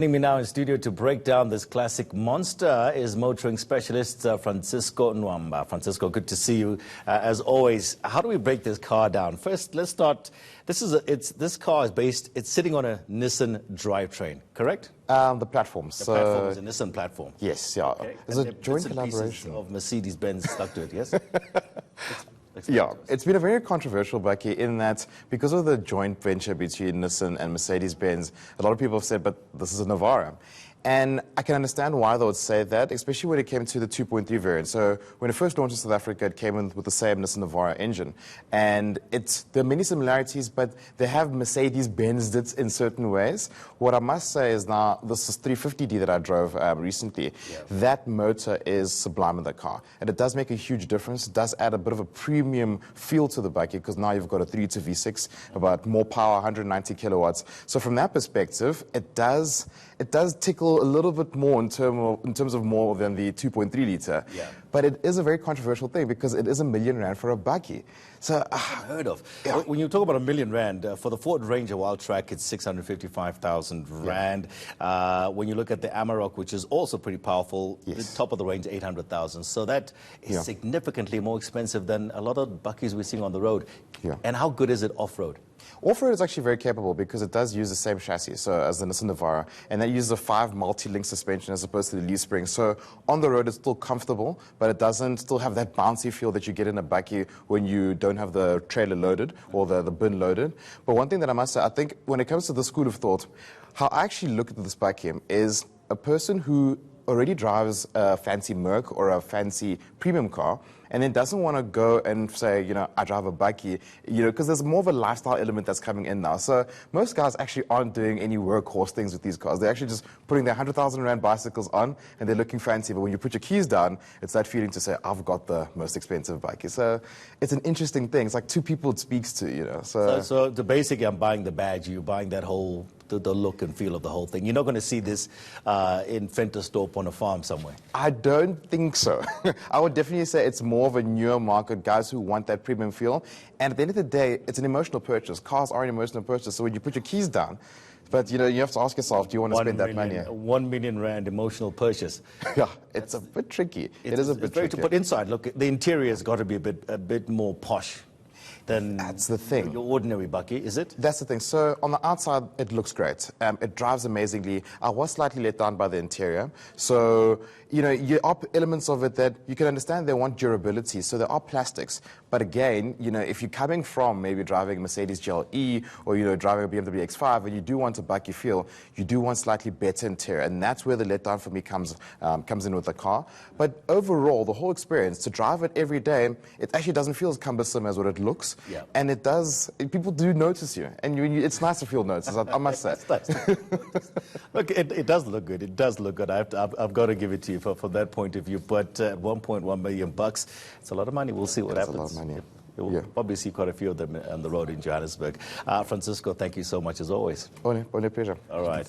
Joining me now in studio to break down this classic monster is motoring specialist Francisco Nwamba. Francisco, good to see you. As always, how do we break this car down? First, let's start. This car is based. It's sitting on a Nissan drivetrain, correct? The platform. The platform is a Nissan platform. Yes, yeah. Okay. It's a joint collaboration of Mercedes-Benz stuck to it. Yes. Yeah, it's been a very controversial bakkie in that because of the joint venture between Nissan and Mercedes-Benz, a lot of people have said, but this is a Navara. And I can understand why they would say that, especially when it came to the 2.3 variant. So when it first launched in South Africa, it came in with the same Nissan Navara engine. And there are many similarities, but they have Mercedes-Benz it in certain ways. What I must say is now, this is 350D that I drove recently. Yeah. That motor is sublime in the car. And it does make a huge difference. It does add a bit of a premium feel to the bakkie because now you've got a 3-liter V6, about more power, 190 kilowatts. So from that perspective, it does tickle a little bit more in terms of more than the 2.3 liter. Yeah. But it is a very controversial thing because it is R1 million for a bakkie. So unheard of. Yeah. When you talk about R1 million, for the Ford Ranger Wild Track, it's 655,000 rand. Yeah. When you look at the Amarok, which is also pretty powerful, yes, the top of the range, 800,000. So that is significantly more expensive than a lot of bakkies we're seeing on the road. Yeah. And how good is it off-road? Off-road is actually very capable because it does use the same chassis as the Nissan Navara, and that uses a 5 multi-link suspension as opposed to the leaf spring. So on the road it's still comfortable, but it doesn't still have that bouncy feel that you get in a bakkie when you don't have the trailer loaded or the bin loaded. But one thing that I must say, I think when it comes to the school of thought, how I actually look at this bakkie is a person who already drives a fancy Merc or a fancy premium car and then doesn't want to go and say, I drive a bakkie, because there's more of a lifestyle element that's coming in now. So most guys actually aren't doing any workhorse things with these cars. They're actually just putting their 100,000 rand bicycles on and they're looking fancy. But when you put your keys down, it's that feeling to say, I've got the most expensive bakkie. So it's an interesting thing. It's like two people it speaks to, So the basically, I'm buying the badge, you're buying that whole the look and feel of the whole thing. You're not going to see this in Ventersdorp on a farm somewhere. I don't think so. I would definitely say it's more of a newer market, guys who want that premium feel. And at the end of the day, it's an emotional purchase. Cars are an emotional purchase. So when you put your keys down, but you have to ask yourself, do you want to spend that money? 1 million rand emotional purchase. Yeah, it's a bit tricky. It is a bit tricky. But inside, look, the interior has got to be a bit more posh than that's the thing. Your ordinary bakkie, is it? That's the thing. So on the outside, it looks great. It drives amazingly. I was slightly let down by the interior. So, there are elements of it that you can understand they want durability. So there are plastics. But again, if you're coming from maybe driving a Mercedes GLE or, driving a BMW X5 and you do want a bakkie feel, you do want slightly better interior. And that's where the letdown for me comes in with the car. But overall, the whole experience, to drive it every day, it actually doesn't feel as cumbersome as what it looks. Yeah. And it does, people do notice you. And it's nice to feel noticed, I must say. Look, it does look good. It does look good. I've got to give it to you from that point of view. But 1.1 million bucks, it's a lot of money. We'll see what happens. A lot of money. We'll probably see quite a few of them on the road in Johannesburg. Francisco, thank you so much as always. Only pleasure. All right.